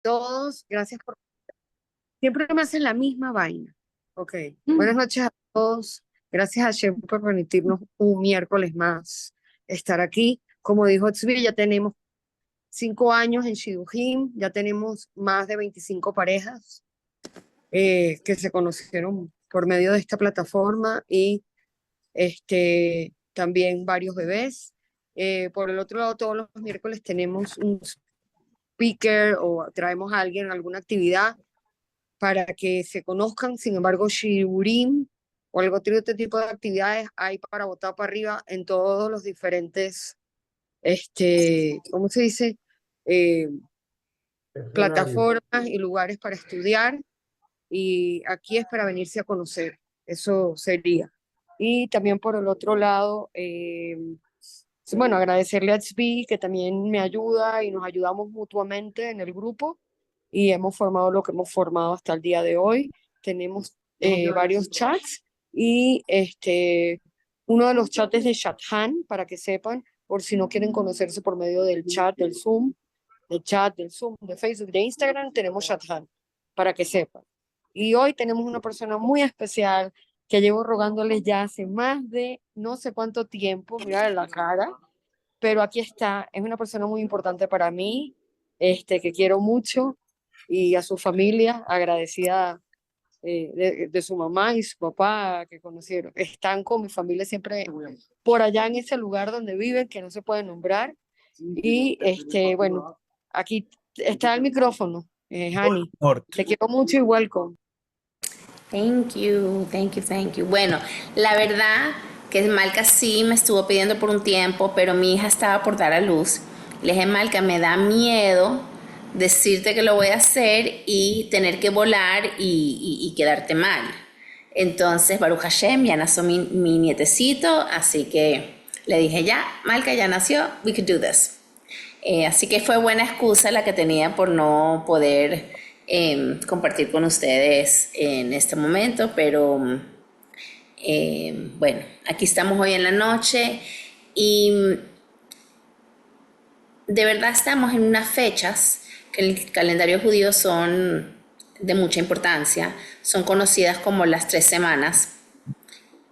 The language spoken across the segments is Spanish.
todos. Gracias por... Siempre me hacen la misma vaina. Ok. Buenas noches a todos. Gracias a Shem por permitirnos un miércoles más estar aquí. Como dijo Tzvi, ya tenemos 5 años en Shidujim, ya tenemos más de 25 parejas que se conocieron por medio de esta plataforma y también varios bebés. Por el otro lado, todos los miércoles tenemos un speaker o traemos a alguien a alguna actividad para que se conozcan. Sin embargo, Shiurim o algún otro tipo de actividades hay para botar para arriba en todos los diferentes, ¿cómo se dice? Eh, Plataformas y lugares para estudiar. Y aquí es para venirse a conocer. Eso sería. Y también por el otro lado, bueno, agradecerle a Tzvi, que también me ayuda y nos ayudamos mutuamente en el grupo y hemos formado lo que hemos formado hasta el día de hoy. Tenemos varios chats y uno de los chats es de Chathan, para que sepan, por si no quieren conocerse por medio del chat, del Zoom, del chat, del Zoom, de Facebook, de Instagram, tenemos Chathan, para que sepan. Y hoy tenemos una persona muy especial que llevo rogándoles ya hace más de no sé cuánto tiempo, mira la cara, pero aquí está, es una persona muy importante para mí, que quiero mucho, y a su familia, agradecida de su mamá y su papá que conocieron. Están con mi familia siempre por allá en ese lugar donde viven, que no se puede nombrar. Y bueno, aquí está el micrófono, Hani. Te quiero mucho y welcome. Thank you, thank you, thank you. Bueno, la verdad que Malca sí me estuvo pidiendo por un tiempo, pero mi hija estaba por dar a luz. Le dije, Malca, me da miedo decirte que lo voy a hacer y tener que volar y quedarte mal. Entonces, Baruch Hashem, ya nació mi nietecito, así que le dije, ya, Malca ya nació, we could do this. Así que fue buena excusa la que tenía por no poder compartir con ustedes en este momento, pero bueno, aquí estamos hoy en la noche y de verdad estamos en unas fechas que en el calendario judío son de mucha importancia, son conocidas como las 3 semanas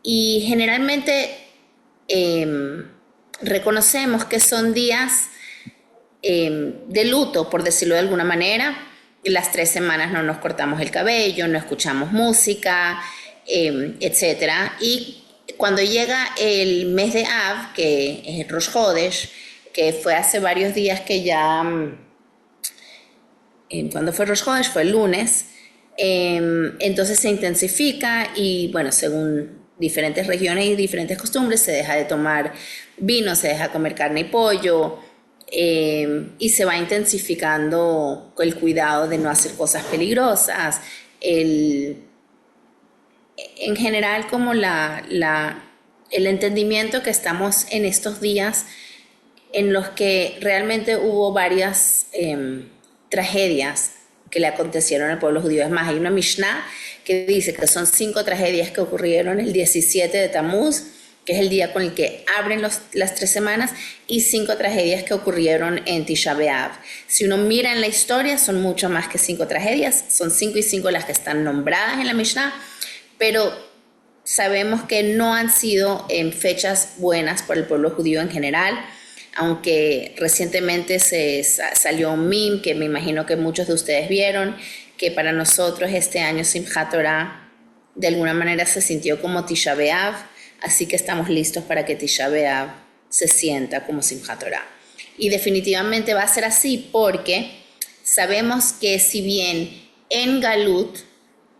y generalmente reconocemos que son días de luto, por decirlo de alguna manera. Las 3 semanas no nos cortamos el cabello, no escuchamos música, etcétera. Y cuando llega el mes de Av, que es el Rosh Hodesh, que fue hace varios días que ya, cuando fue Rosh Hodesh, fue el lunes, entonces se intensifica y bueno, según diferentes regiones y diferentes costumbres, se deja de tomar vino, se deja de comer carne y pollo, y se va intensificando el cuidado de no hacer cosas peligrosas, en general como el entendimiento que estamos en estos días en los que realmente hubo varias tragedias que le acontecieron al pueblo judío. Es más, hay una Mishnah que dice que son 5 tragedias que ocurrieron el 17 de Tamuz, que es el día con el que abren las 3 semanas, y 5 tragedias que ocurrieron en Tisha B'Av. Si uno mira en la historia, son mucho más que 5 tragedias, son 5 y 5 las que están nombradas en la Mishnah, pero sabemos que no han sido en fechas buenas para el pueblo judío en general, aunque recientemente salió un meme que me imagino que muchos de ustedes vieron, que para nosotros este año Simchat Torah de alguna manera se sintió como Tisha B'Av, así que estamos listos para que Tisha B'Av se sienta como Simchat Torah. Y definitivamente va a ser así porque sabemos que si bien en Galut,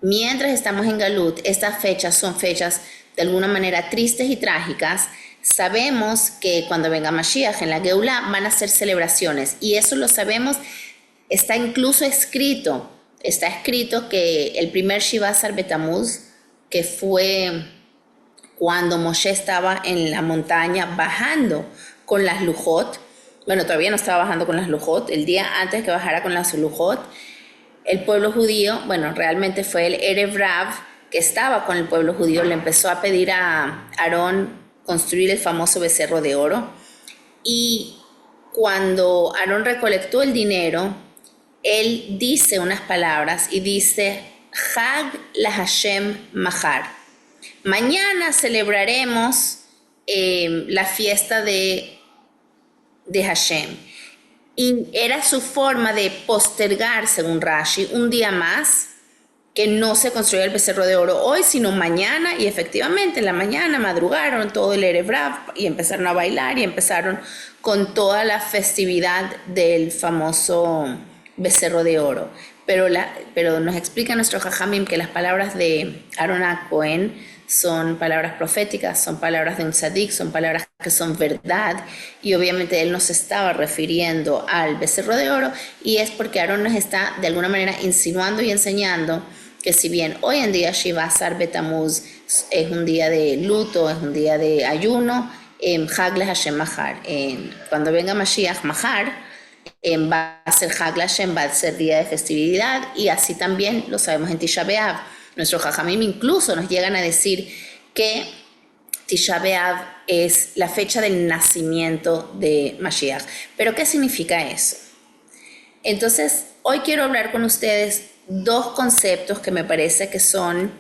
mientras estamos en Galut, estas fechas son fechas de alguna manera tristes y trágicas, sabemos que cuando venga Mashiach en la Geulá van a ser celebraciones y eso lo sabemos, está incluso escrito, que el primer Shiva Asar Betamuz, que fue cuando Moshe estaba en la montaña bajando con las Lujot, bueno, todavía no estaba bajando con las Lujot, el día antes que bajara con las Lujot, el pueblo judío, bueno, realmente fue el Erev Rav que estaba con el pueblo judío, le empezó a pedir a Aarón construir el famoso becerro de oro, y cuando Aarón recolectó el dinero, él dice unas palabras y dice, Hag la Hashem Mahar. Mañana celebraremos la fiesta de Hashem. Y era su forma de postergar, según Rashi, un día más que no se construyó el becerro de oro hoy, sino mañana. Y efectivamente, en la mañana madrugaron todo el Erev Rav y empezaron a bailar y empezaron con toda la festividad del famoso becerro de oro. Pero nos explica nuestro Jajamim que las palabras de Aaron Cohen son palabras proféticas, son palabras de un tzadik, son palabras que son verdad, y obviamente él nos estaba refiriendo al becerro de oro, y es porque Aarón nos está de alguna manera insinuando y enseñando que si bien hoy en día Shiva Asar Betamuz es un día de luto, es un día de ayuno, Hag la Hashem Mahar, cuando venga Mashiach Mahar, va a ser Hag la Hashem, va a ser día de festividad, y así también lo sabemos en Tisha B'Av. Nuestros Jajamim incluso nos llegan a decir que Tisha B'Av es la fecha del nacimiento de Mashiach. ¿Pero qué significa eso? Entonces, hoy quiero hablar con ustedes dos conceptos que me parece que son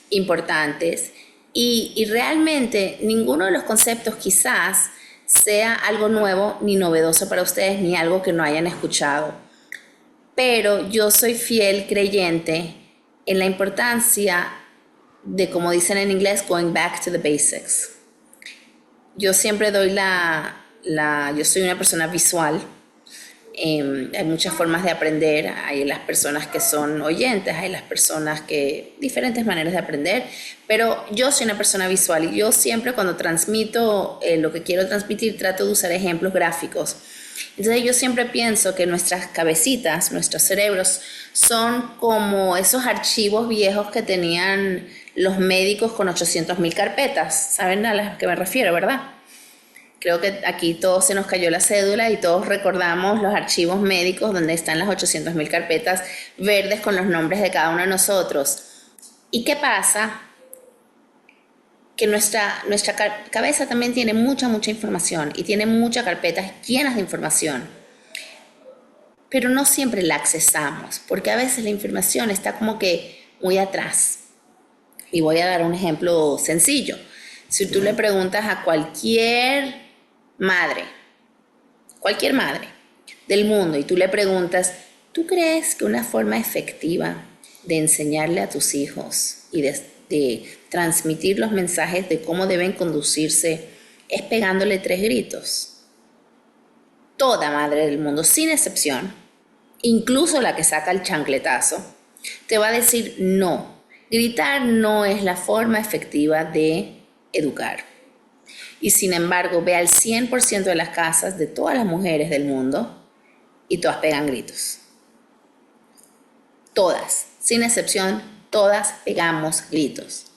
importantes, y realmente ninguno de los conceptos quizás sea algo nuevo ni novedoso para ustedes, ni algo que no hayan escuchado. Pero yo soy fiel creyente en la importancia de, como dicen en inglés, going back to the basics. Yo siempre doy yo soy una persona visual. Hay muchas formas de aprender. Hay las personas que son oyentes, hay las personas que, diferentes maneras de aprender, pero yo soy una persona visual, y yo siempre cuando transmito lo que quiero transmitir trato de usar ejemplos gráficos. Entonces yo siempre pienso que nuestras cabecitas, nuestros cerebros, son como esos archivos viejos que tenían los médicos con 800,000 carpetas. ¿Saben a las que me refiero, verdad? Creo que aquí todos se nos cayó la cédula y todos recordamos los archivos médicos donde están las 800,000 carpetas verdes con los nombres de cada uno de nosotros. ¿Y qué pasa? Que nuestra cabeza también tiene mucha información, y tiene muchas carpetas llenas de información, pero no siempre la accesamos, porque a veces la información está como que muy atrás. Y voy a dar un ejemplo sencillo. Si tú le preguntas a cualquier madre del mundo, y tú le preguntas, ¿tú crees que una forma efectiva de enseñarle a tus hijos y de transmitir los mensajes de cómo deben conducirse es pegándole 3 gritos? Toda madre del mundo, sin excepción, incluso la que saca el chancletazo, te va a decir no. Gritar no es la forma efectiva de educar. Y sin embargo, ve al 100% de las casas de todas las mujeres del mundo y todas pegan gritos. Todas, sin excepción, todas pegamos gritos.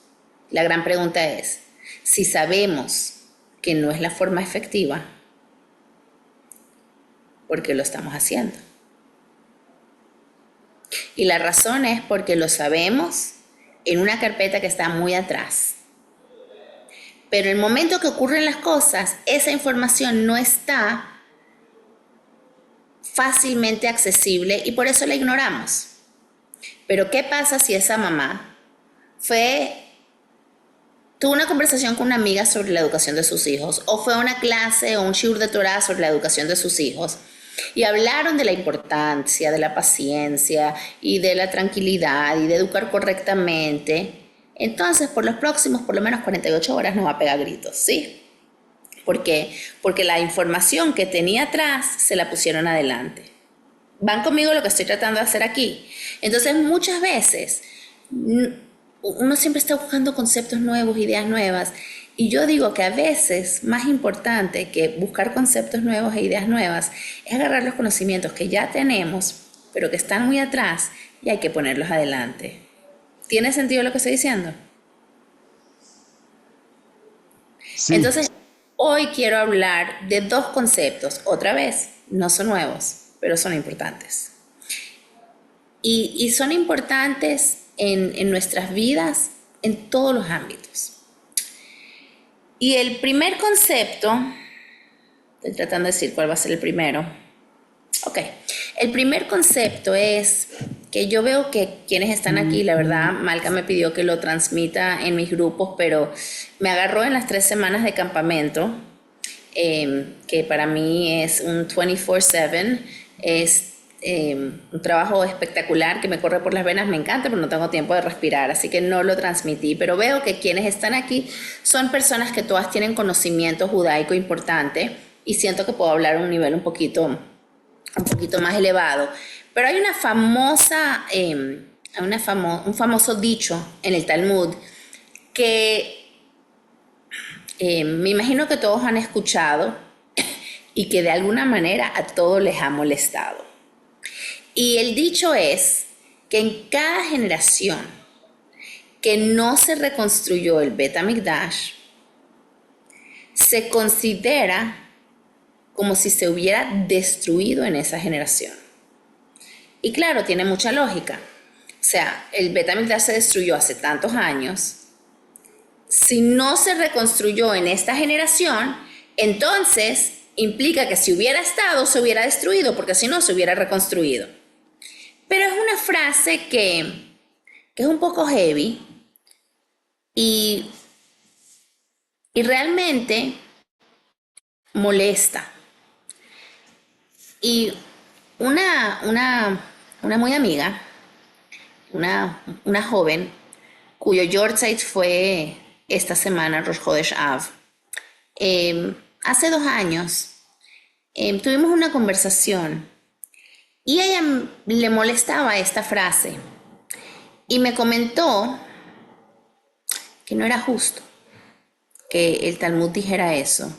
La gran pregunta es, si sabemos que no es la forma efectiva, ¿por qué lo estamos haciendo? Y la razón es porque lo sabemos en una carpeta que está muy atrás. Pero el momento que ocurren las cosas, esa información no está fácilmente accesible y por eso la ignoramos. Pero ¿qué pasa si esa mamá tuvo una conversación con una amiga sobre la educación de sus hijos, o fue a una clase o un shiur de Torah sobre la educación de sus hijos, y hablaron de la importancia de la paciencia y de la tranquilidad y de educar correctamente? Entonces, por los próximos, por lo menos 48 horas, no va a pegar gritos, ¿sí? ¿Por qué? Porque la información que tenía atrás se la pusieron adelante. ¿Van conmigo lo que estoy tratando de hacer aquí? Entonces, muchas veces, uno siempre está buscando conceptos nuevos, ideas nuevas, y yo digo que a veces, más importante que buscar conceptos nuevos e ideas nuevas, es agarrar los conocimientos que ya tenemos, pero que están muy atrás, y hay que ponerlos adelante. ¿Tiene sentido lo que estoy diciendo? Sí. Entonces, hoy quiero hablar de dos conceptos. Otra vez, no son nuevos, pero son importantes. Y son importantes en nuestras vidas, en todos los ámbitos. Y el primer concepto, estoy tratando de decir cuál va a ser el primero. Ok, El primer concepto es que yo veo que quienes están aquí, la verdad, Malca me pidió que lo transmita en mis grupos, pero me agarró en las 3 semanas de campamento, que para mí es un 24/7, es un trabajo espectacular que me corre por las venas, me encanta, pero no tengo tiempo de respirar, así que no lo transmití, pero veo que quienes están aquí son personas que todas tienen conocimiento judaico importante y siento que puedo hablar a un nivel un poquito más elevado. Pero hay una famosa, un famoso dicho en el Talmud que me imagino que todos han escuchado y que de alguna manera a todos les ha molestado. Y el dicho es que en cada generación que no se reconstruyó el Bet HaMikdash, se considera como si se hubiera destruido en esa generación. Y claro, tiene mucha lógica. O sea, el Bet HaMikdash se destruyó hace tantos años. Si no se reconstruyó en esta generación, entonces implica que si hubiera estado, se hubiera destruido, porque si no, se hubiera reconstruido. Pero es una frase que es un poco heavy y realmente molesta. Y una muy amiga, una joven, cuyo Yortzeit fue esta semana, Rosh Chodesh Av, hace 2 años, tuvimos una conversación y a ella le molestaba esta frase y me comentó que no era justo que el Talmud dijera eso.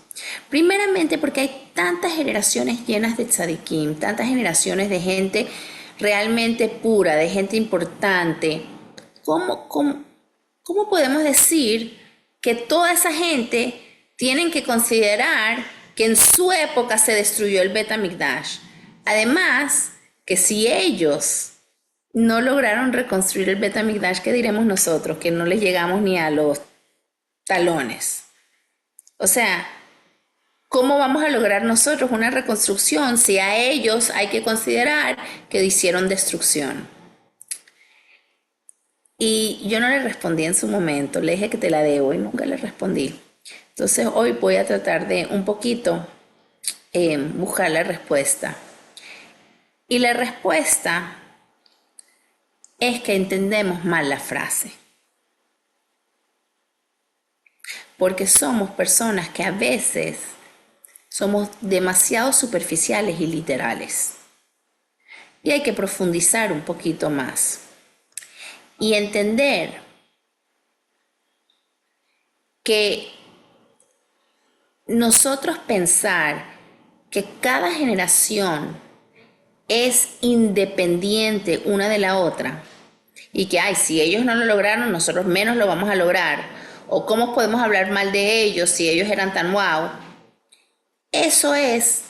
Primeramente porque hay tantas generaciones llenas de tzadikim, tantas generaciones de gente realmente pura, de gente importante. ¿Cómo podemos decir que toda esa gente tienen que considerar que en su época se destruyó el Bet HaMikdash? Además, que si ellos no lograron reconstruir el Bet HaMikdash, ¿qué diremos nosotros? Que no les llegamos ni a los talones. O sea, ¿cómo vamos a lograr nosotros una reconstrucción si a ellos hay que considerar que hicieron destrucción? Y yo no le respondí en su momento, le dije que te la debo y nunca le respondí. Entonces hoy voy a tratar de un poquito buscar la respuesta. Y la respuesta es que entendemos mal la frase. Porque somos personas que a veces somos demasiado superficiales y literales. Y hay que profundizar un poquito más. Y entender que nosotros pensar que cada generación es independiente una de la otra y que, si ellos no lo lograron, nosotros menos lo vamos a lograr, o cómo podemos hablar mal de ellos si ellos eran tan wow, eso es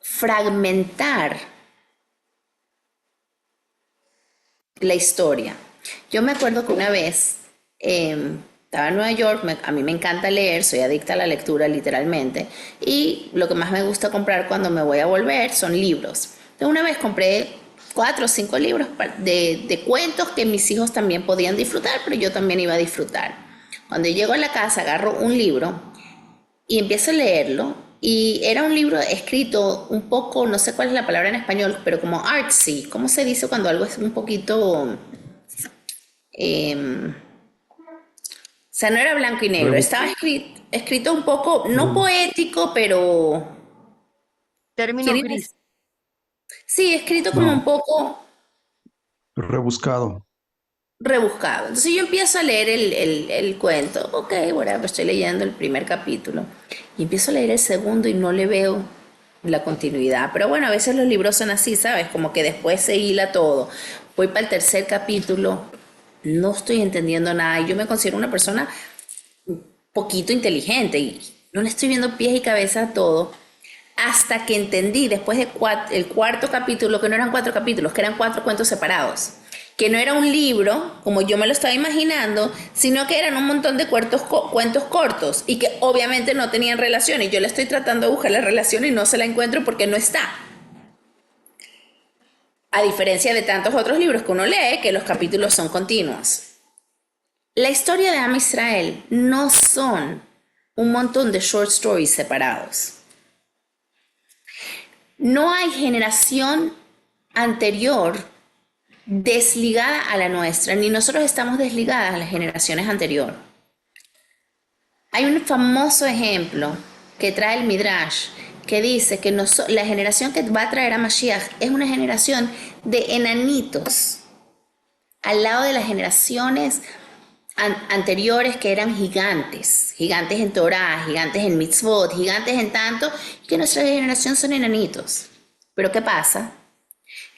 fragmentar la historia. Yo me acuerdo que una vez estaba en Nueva York, a mí me encanta leer, soy adicta a la lectura literalmente, y lo que más me gusta comprar cuando me voy a volver son libros. Entonces una vez compré 4 o 5 libros de cuentos que mis hijos también podían disfrutar, pero yo también iba a disfrutar. Cuando llego a la casa agarro un libro y empiezo a leerlo, y era un libro escrito un poco, no sé cuál es la palabra en español, pero como artsy. ¿Cómo se dice cuando algo es un poquito... o sea, no era blanco y negro, estaba escrito un poco, no poético, pero... Término gris. Sí, escrito como un poco... rebuscado. rebuscado. Entonces yo empiezo a leer el cuento. Ok, bueno, estoy leyendo el primer capítulo. Y empiezo a leer el segundo y no le veo la continuidad. Pero bueno, a veces los libros son así, ¿sabes? Como que después se hila todo. Voy para el tercer capítulo, no estoy entendiendo nada. Y yo me considero una persona un poquito inteligente y no le estoy viendo pies y cabeza a todo. Hasta que entendí, después del cuarto capítulo, que no eran 4 capítulos, que eran 4 cuentos separados, que no era un libro, como yo me lo estaba imaginando, sino que eran un montón de cuentos cortos y que obviamente no tenían relación. Y yo le estoy tratando de buscar la relación y no se la encuentro porque no está. A diferencia de tantos otros libros que uno lee, que los capítulos son continuos. La historia de Am Israel no son un montón de short stories separados. No hay generación anterior desligada a la nuestra, ni nosotros estamos desligadas a las generaciones anteriores. Hay un famoso ejemplo que trae el Midrash que dice que la generación que va a traer a Mashiach es una generación de enanitos al lado de las generaciones anteriores que eran gigantes en Torah, gigantes en mitzvot, gigantes en tanto, que nuestra generación son enanitos. Pero ¿qué pasa?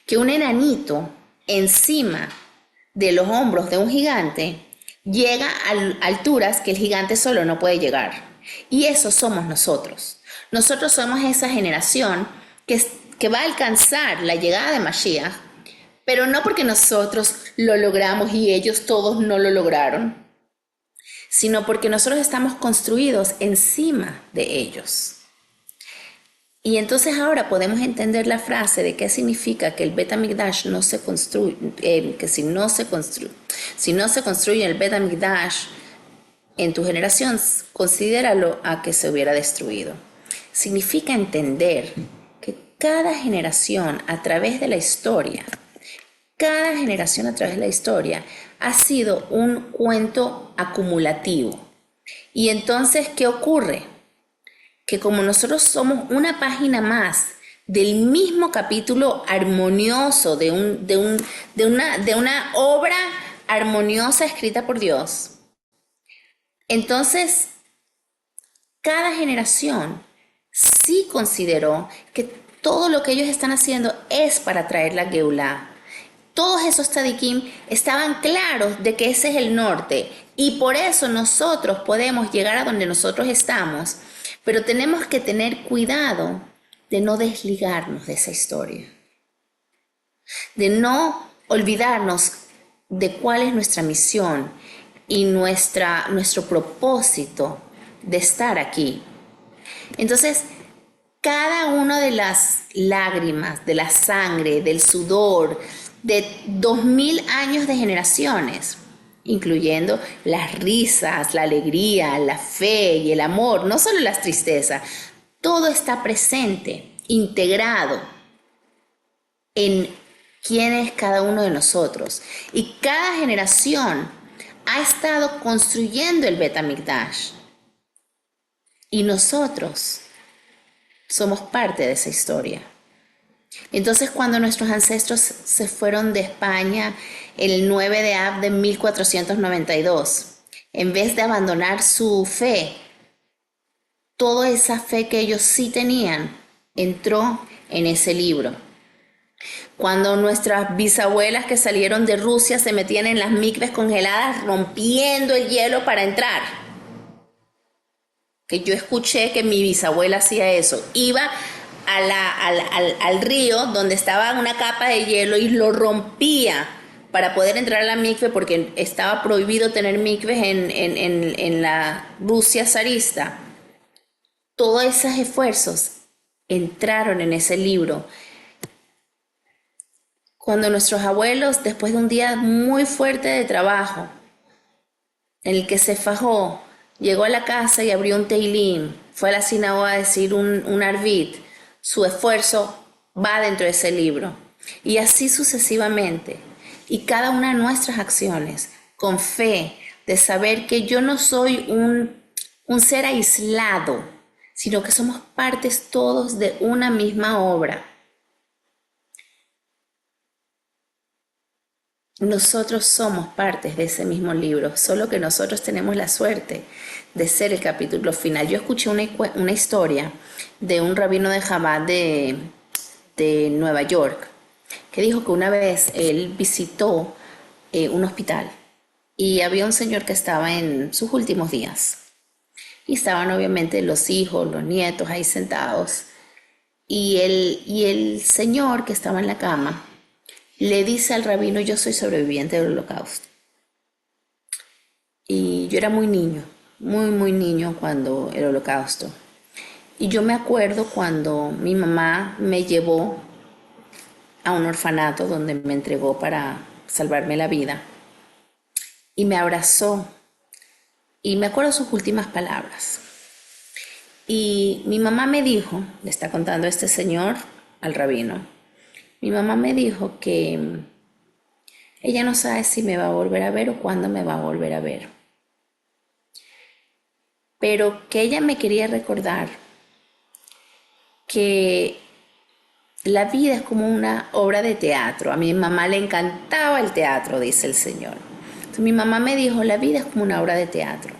Que un enanito encima de los hombros de un gigante llega a alturas que el gigante solo no puede llegar. Y eso somos nosotros. Nosotros somos esa generación que va a alcanzar la llegada de Mashiach, pero no porque nosotros lo logramos y ellos todos no lo lograron, sino porque nosotros estamos construidos encima de ellos. Y entonces ahora podemos entender la frase de qué significa que el Bet HaMikdash no se construye, que si no se construye el Bet HaMikdash en tu generación, considéralo a que se hubiera destruido. Significa entender que cada generación a través de la historia ha sido un cuento acumulativo. Y entonces, ¿qué ocurre? Que como nosotros somos una página más del mismo capítulo armonioso de una obra armoniosa escrita por Dios, entonces cada generación sí consideró que todo lo que ellos están haciendo es para traer la Geulah. Todos esos tzadikim estaban claros de que ese es el norte y por eso nosotros podemos llegar a donde nosotros estamos, pero tenemos que tener cuidado de no desligarnos de esa historia, de no olvidarnos de cuál es nuestra misión y nuestro propósito de estar aquí. Entonces, cada una de las lágrimas, de la sangre, del sudor, de 2000 años de generaciones, incluyendo las risas, la alegría, la fe y el amor, no solo las tristezas, todo está presente, integrado en quién es cada uno de nosotros. Y cada generación ha estado construyendo el Bet HaMikdash. Y nosotros somos parte de esa historia. Entonces, cuando nuestros ancestros se fueron de España el 9 de Av de 1492, en vez de abandonar su fe, toda esa fe que ellos sí tenían entró en ese libro. Cuando nuestras bisabuelas que salieron de Rusia se metían en las mikves congeladas rompiendo el hielo para entrar, que yo escuché que mi bisabuela hacía eso, iba al río donde estaba una capa de hielo y lo rompía para poder entrar a la mikve porque estaba prohibido tener mikves en la Rusia zarista. Todos esos esfuerzos entraron en ese libro. Cuando nuestros abuelos, después de un día muy fuerte de trabajo, en el que se fajó, llegó a la casa y abrió un teilim, fue a la sinagoga a decir un arvit, su esfuerzo va dentro de ese libro. Y así sucesivamente. Y cada una de nuestras acciones, con fe, de saber que yo no soy un ser aislado, sino que somos partes todos de una misma obra. Nosotros somos partes de ese mismo libro, solo que nosotros tenemos la suerte de ser el capítulo final. Yo escuché una historia de un rabino de Chabad de Nueva York, que dijo que una vez él visitó un hospital y había un señor que estaba en sus últimos días. Y estaban obviamente los hijos, los nietos ahí sentados. Y el señor que estaba en la cama le dice al rabino: yo soy sobreviviente del Holocausto. Y yo era muy niño, muy niño cuando el Holocausto. Y yo me acuerdo cuando mi mamá me llevó a un orfanato donde me entregó para salvarme la vida y me abrazó y me acuerdo sus últimas palabras. Y mi mamá me dijo, le está contando este señor al rabino, mi mamá me dijo que ella no sabe si me va a volver a ver o cuándo me va a volver a ver, pero que ella me quería recordar que la vida es como una obra de teatro. A mi mamá le encantaba el teatro, dice el Señor. Entonces, mi mamá me dijo, la vida es como una obra de teatro.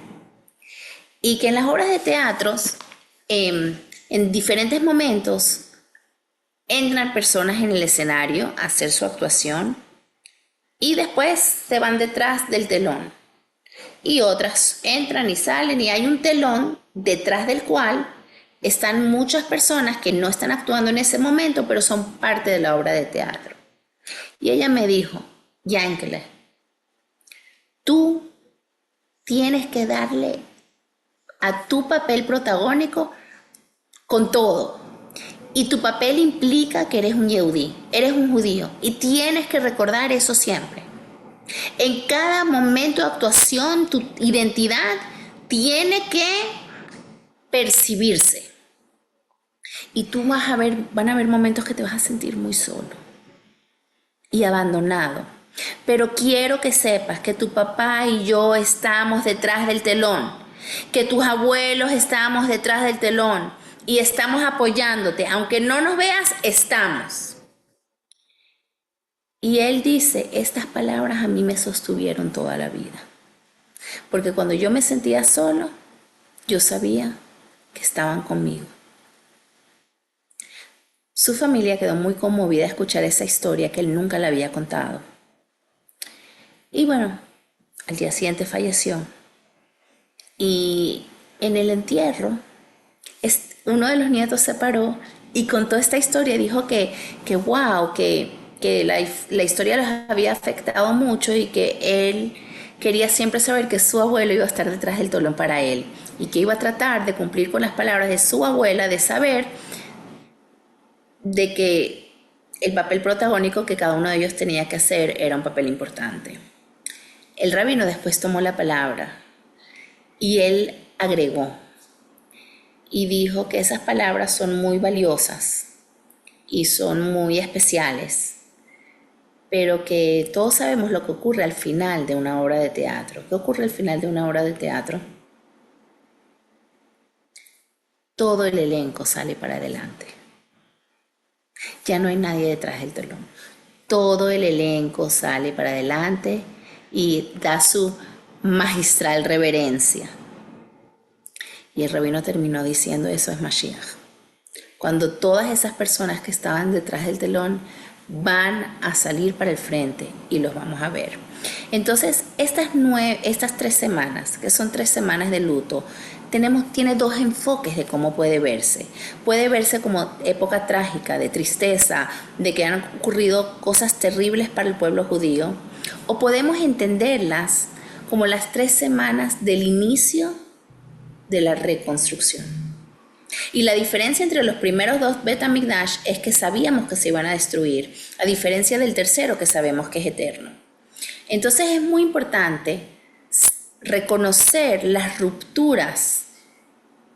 Y que en las obras de teatro, en diferentes momentos, entran personas en el escenario a hacer su actuación y después se van detrás del telón. Y otras entran y salen y hay un telón detrás del cual están muchas personas que no están actuando en ese momento, pero son parte de la obra de teatro. Y ella me dijo, Yankele, tú tienes que darle a tu papel protagónico con todo. Y tu papel implica que eres un yehudí, eres un judío. Y tienes que recordar eso siempre. En cada momento de actuación, tu identidad tiene que percibirse. Y tú van a haber momentos que te vas a sentir muy solo y abandonado. Pero quiero que sepas que tu papá y yo estamos detrás del telón, que tus abuelos estamos detrás del telón y estamos apoyándote. Aunque no nos veas, estamos. Y él dice, estas palabras a mí me sostuvieron toda la vida. Porque cuando yo me sentía solo, yo sabía que estaban conmigo. Su familia quedó muy conmovida a escuchar esa historia que él nunca le había contado. Y bueno, al día siguiente falleció. Y en el entierro, uno de los nietos se paró y contó esta historia. Dijo que la historia los había afectado mucho y que él quería siempre saber que su abuelo iba a estar detrás del telón para él y que iba a tratar de cumplir con las palabras de su abuela, de saber de que el papel protagónico que cada uno de ellos tenía que hacer era un papel importante. El rabino después tomó la palabra y él agregó y dijo que esas palabras son muy valiosas y son muy especiales, pero que todos sabemos lo que ocurre al final de una obra de teatro. ¿Qué ocurre al final de una obra de teatro? Todo el elenco sale para adelante. Ya no hay nadie detrás del telón. Todo el elenco sale para adelante y da su magistral reverencia. Y el rabino terminó diciendo, eso es Mashiach. Cuando todas esas personas que estaban detrás del telón van a salir para el frente y los vamos a ver. Entonces, estas 3 semanas, que son 3 semanas de luto, tiene 2 enfoques de cómo puede verse. Puede verse como época trágica, de tristeza, de que han ocurrido cosas terribles para el pueblo judío, o podemos entenderlas como las 3 semanas del inicio de la reconstrucción. Y la diferencia entre los primeros 2 Bet HaMikdash es que sabíamos que se iban a destruir, a diferencia del tercero que sabemos que es eterno. Entonces es muy importante reconocer las rupturas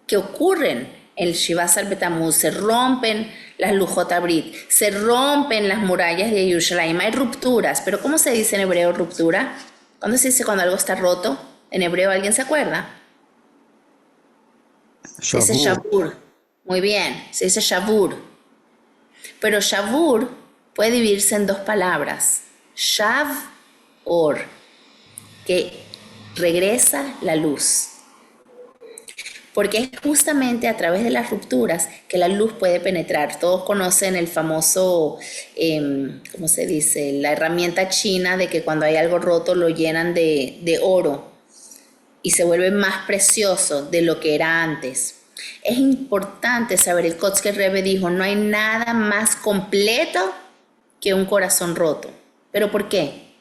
que ocurren en el Shiva Sar Betamuz. Se rompen las Lujot Abrit, se rompen las murallas de Yerushalayim. Hay rupturas, pero ¿cómo se dice en hebreo ruptura? ¿Cuándo se dice cuando algo está roto? En hebreo, ¿alguien se acuerda? Se dice shavur. Muy bien, se dice shavur. Pero shavur puede dividirse en 2 palabras. Shav, or, que regresa la luz. Porque es justamente a través de las rupturas que la luz puede penetrar. Todos conocen el famoso, ¿cómo se dice? La herramienta china de que cuando hay algo roto lo llenan de oro y se vuelve más precioso de lo que era antes. Es importante saber, el Kotzker Rebbe dijo, no hay nada más completo que un corazón roto. ¿Pero por qué?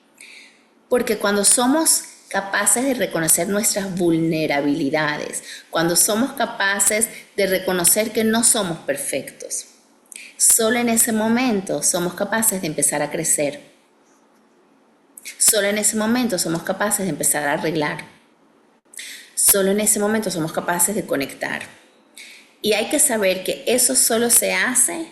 Porque cuando somos capaces de reconocer nuestras vulnerabilidades, cuando somos capaces de reconocer que no somos perfectos, Solo en ese momento somos capaces de empezar a crecer. Solo en ese momento somos capaces de empezar a arreglar. Solo en ese momento somos capaces de conectar. Y hay que saber que eso solo se hace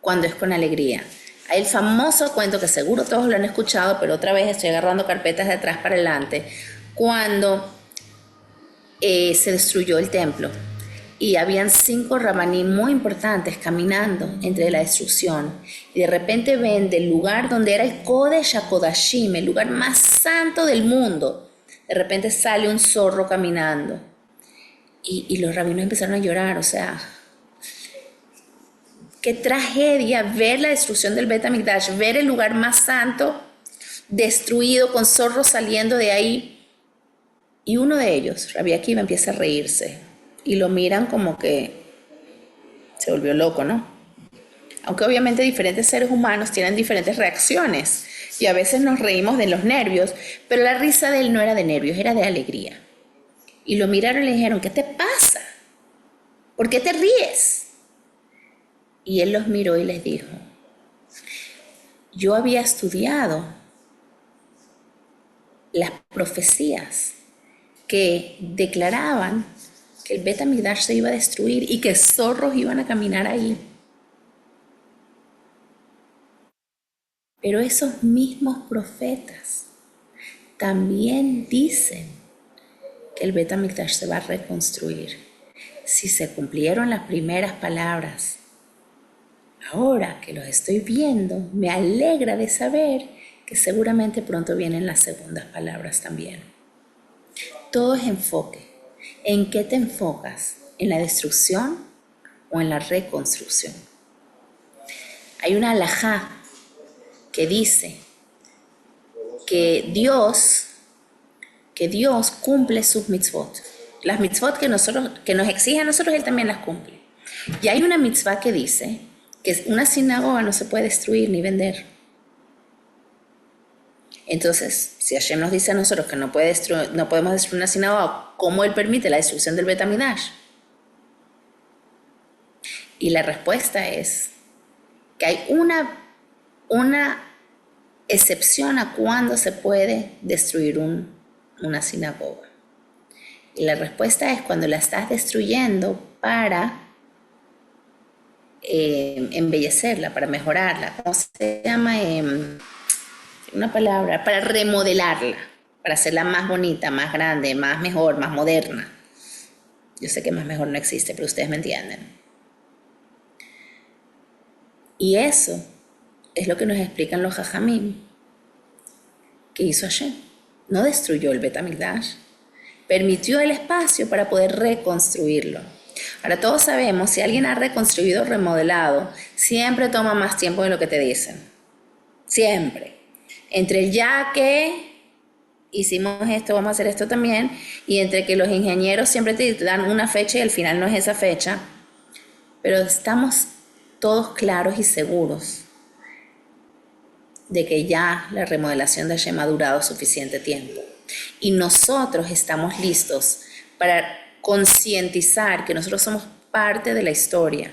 cuando es con alegría. Hay el famoso cuento que seguro todos lo han escuchado, pero otra vez estoy agarrando carpetas de atrás para adelante, cuando se destruyó el templo y habían 5 rabaní muy importantes caminando entre la destrucción, y de repente ven del lugar donde era el Kodesh HaKodashim, el lugar más santo del mundo, de repente sale un zorro caminando, y los rabinos empezaron a llorar. O sea, qué tragedia ver la destrucción del Bet HaMikdash, ver el lugar más santo destruido con zorros saliendo de ahí. Y uno de ellos, Rabbi Akiva, empieza a reírse y lo miran como que se volvió loco, ¿no? Aunque obviamente diferentes seres humanos tienen diferentes reacciones y a veces nos reímos de los nervios, pero la risa de él no era de nervios, era de alegría. Y lo miraron y le dijeron, ¿qué te pasa? ¿Por qué te ríes? Y él los miró y les dijo, yo había estudiado las profecías que declaraban que el Bet HaMikdash se iba a destruir y que zorros iban a caminar ahí. Pero esos mismos profetas también dicen que el Bet HaMikdash se va a reconstruir. Si se cumplieron las primeras palabras, ahora que los estoy viendo, me alegra de saber que seguramente pronto vienen las segundas palabras también. Todo es enfoque. ¿En qué te enfocas? ¿En la destrucción o en la reconstrucción? Hay una halajá que dice que Dios cumple sus mitzvot. Las mitzvot que nos exige a nosotros, Él también las cumple. Y hay una mitzvah que dice que una sinagoga no se puede destruir ni vender. Entonces, si Hashem nos dice a nosotros que no podemos destruir una sinagoga, ¿cómo Él permite la destrucción del Bet HaMikdash? Y la respuesta es que hay una excepción a cuando se puede destruir una sinagoga. Y la respuesta es cuando la estás destruyendo para embellecerla, para mejorarla. ¿Cómo se llama? Una palabra, para remodelarla, para hacerla más bonita, más grande, más mejor, más moderna. Yo sé que más mejor no existe, pero ustedes me entienden. Y eso es lo que nos explican los Jajamim, que hizo Hashem. No destruyó el Bet HaMikdash, permitió el espacio para poder reconstruirlo. Ahora todos sabemos, si alguien ha reconstruido o remodelado, siempre toma más tiempo de lo que te dicen. Siempre. Entre el ya que hicimos esto, vamos a hacer esto también, y entre que los ingenieros siempre te dan una fecha y al final no es esa fecha, pero estamos todos claros y seguros de que ya la remodelación de Hashem ha durado suficiente tiempo. Y nosotros estamos listos para concientizar que nosotros somos parte de la historia.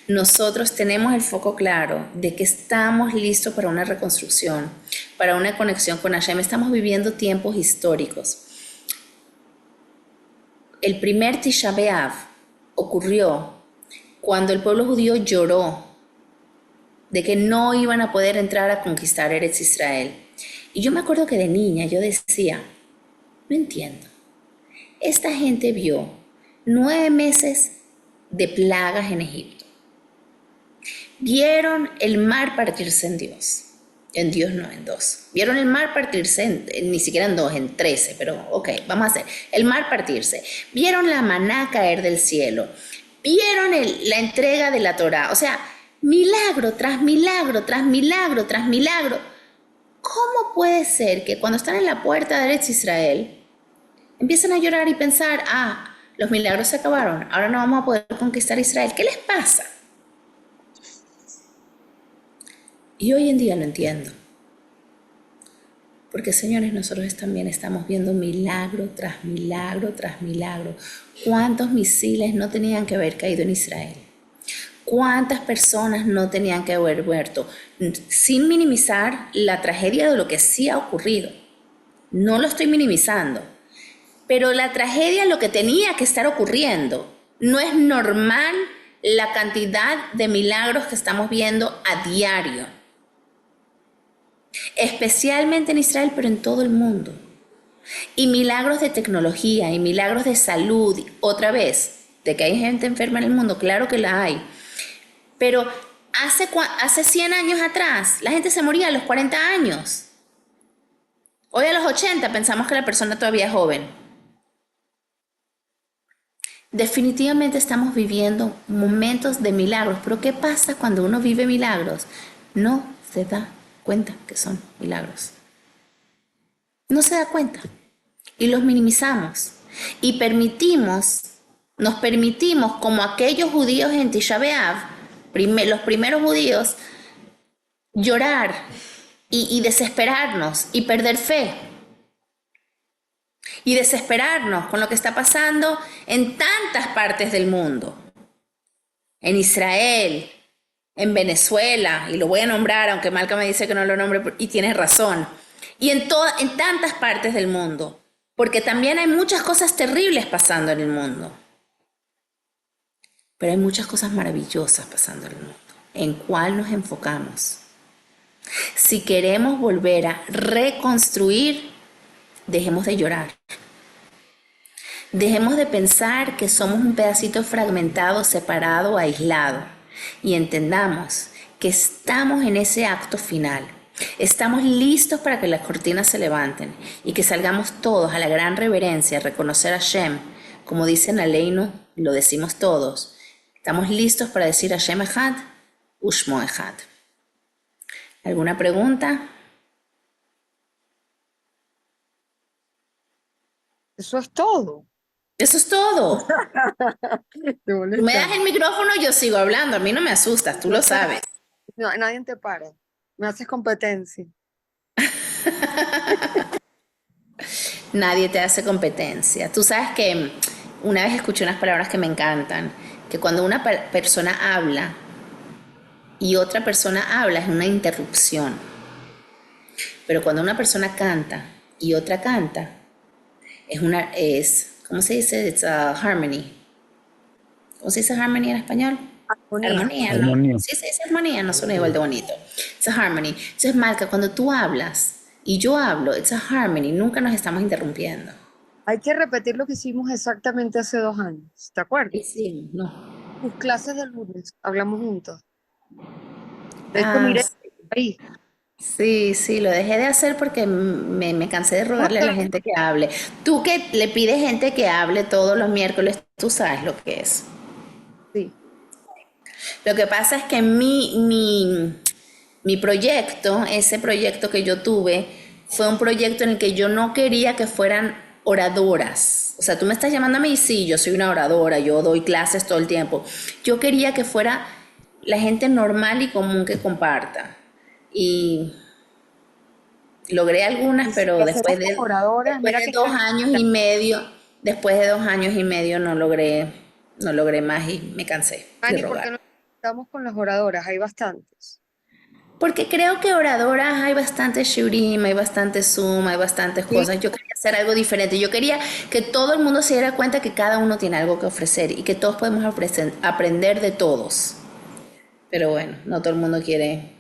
Nosotros tenemos el foco claro de que estamos listos para una reconstrucción, para una conexión con Hashem. Estamos viviendo tiempos históricos. El primer Tisha B'Av ocurrió cuando el pueblo judío lloró de que no iban a poder entrar a conquistar Eretz Israel. Y yo me acuerdo que de niña yo decía, no entiendo. Esta gente vio 9 meses de plagas en Egipto. Vieron el mar partirse en Dios. En Dios no, en 2. Vieron el mar partirse, ni siquiera en 2, en 13, pero ok, vamos a hacer. El mar partirse. Vieron la maná caer del cielo. Vieron la entrega de la Torá. O sea, milagro tras milagro, tras milagro, tras milagro. ¿Cómo puede ser que cuando están en la puerta de Eretz Israel empiezan a llorar y pensar, los milagros se acabaron, ahora no vamos a poder conquistar Israel? ¿Qué les pasa? Y hoy en día lo entiendo. Porque, señores, nosotros también estamos viendo milagro tras milagro tras milagro. ¿Cuántos misiles no tenían que haber caído en Israel? ¿Cuántas personas no tenían que haber muerto? Sin minimizar la tragedia de lo que sí ha ocurrido. No lo estoy minimizando. Pero la tragedia, lo que tenía que estar ocurriendo, no es normal la cantidad de milagros que estamos viendo a diario. Especialmente en Israel, pero en todo el mundo. Y milagros de tecnología, y milagros de salud, otra vez, de que hay gente enferma en el mundo, claro que la hay. Pero hace 100 años atrás, la gente se moría a los 40 años. Hoy a los 80 pensamos que la persona todavía es joven. Definitivamente estamos viviendo momentos de milagros, pero ¿qué pasa cuando uno vive milagros? No se da cuenta que son milagros. No se da cuenta. Y los minimizamos. Y nos permitimos, como aquellos judíos en Tisha B'Av, los primeros judíos, llorar y desesperarnos y perder fe. Y desesperarnos con lo que está pasando en tantas partes del mundo. En Israel, en Venezuela, y lo voy a nombrar, aunque Malca me dice que no lo nombre, y tienes razón. Y en tantas partes del mundo. Porque también hay muchas cosas terribles pasando en el mundo. Pero hay muchas cosas maravillosas pasando en el mundo. ¿En cuál nos enfocamos? Si queremos volver a reconstruir, dejemos de llorar. Dejemos de pensar que somos un pedacito fragmentado, separado, aislado. Y entendamos que estamos en ese acto final. Estamos listos para que las cortinas se levanten y que salgamos todos a la gran reverencia a reconocer a Hashem. Como dicen Aleinu, lo decimos todos. Estamos listos para decir Hashem Echad, Ushmo Echad. ¿Alguna pregunta? Eso es todo. Eso es todo. Te Tú me molesta. das el micrófono, yo sigo hablando. A mí no me asustas, tú lo sabes. No, nadie te para. Me haces competencia. Nadie te hace competencia. Tú sabes que una vez escuché unas palabras que me encantan, que cuando una persona habla y otra persona habla es una interrupción. Pero cuando una persona canta y otra canta, ¿cómo se dice? It's a harmony. ¿Cómo se dice harmony en español? Armonía, ¿no? Armonía. Sí, se dice armonía, no suena igual de bonito. It's a harmony. Entonces, Malca, cuando tú hablas y yo hablo, it's a harmony, nunca nos estamos interrumpiendo. Hay que repetir lo que hicimos exactamente hace 2 años. ¿Te acuerdas? Sí, no. Tus clases de lunes, hablamos juntos. De hecho, Ah, miré ahí. sí, lo dejé de hacer porque me cansé de rogarle a la gente que hable. Tú que le pides gente que hable todos los miércoles, tú sabes lo que es. Sí. Lo que pasa es que mi proyecto, ese proyecto que yo tuve, fue un proyecto en el que yo no quería que fueran oradoras. O sea, tú me estás llamando a mí, sí, yo soy una oradora, yo doy clases todo el tiempo. Yo quería que fuera la gente normal y común que comparta. Y logré algunas, Y si pero hacemos como oradoras, después mira de que 2 años y medio no logré más y me cansé de Ani, ¿por qué rogar. no estamos con las oradoras? Hay bastantes. Porque creo que oradoras hay bastante Shurim, hay bastante Zoom, hay bastantes Sí, cosas. Yo quería hacer algo diferente. Yo quería que todo el mundo se diera cuenta que cada uno tiene algo que ofrecer y que todos podemos aprender de todos. Pero bueno, no todo el mundo quiere.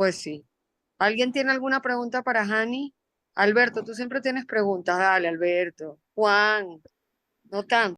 pues sí. ¿Alguien tiene alguna pregunta para Hani? Alberto, tú siempre tienes preguntas. Dale, Alberto. Juan, no tanto.